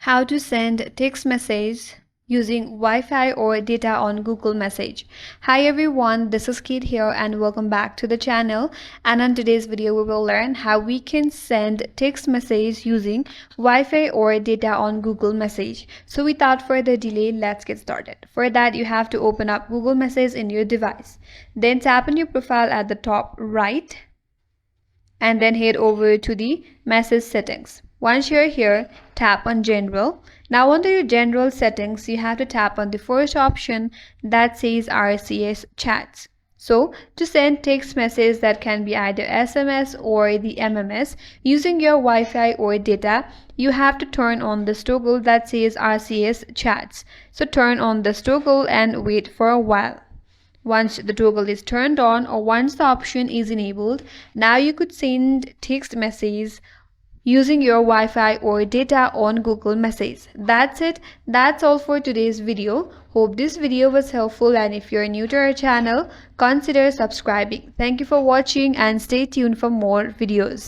How to send text message using Wi-Fi or data on Google Message. Hi everyone, this is Kate here and welcome back to the channel. And on today's video we will learn how we can send text message using Wi-Fi or data on Google Message. So without further delay, let's get started. For that, you have to open up Google Message in your device. Then tap on your profile at the top right and then head over to the message settings. Once you're here, tap on General. Now under your General settings, you have to tap on the first option that says RCS Chats. So to send text messages that can be either SMS or the MMS using your Wi-Fi or data, you have to turn on this toggle that says RCS Chats. So turn on this toggle and wait for a while. Once the toggle is turned on or once the option is enabled, now you could send text messages using your Wi-Fi or data on Google Message. That's it. That's all for today's video. Hope this video was helpful, and if you're new to our channel, consider subscribing. Thank you for watching and stay tuned for more videos.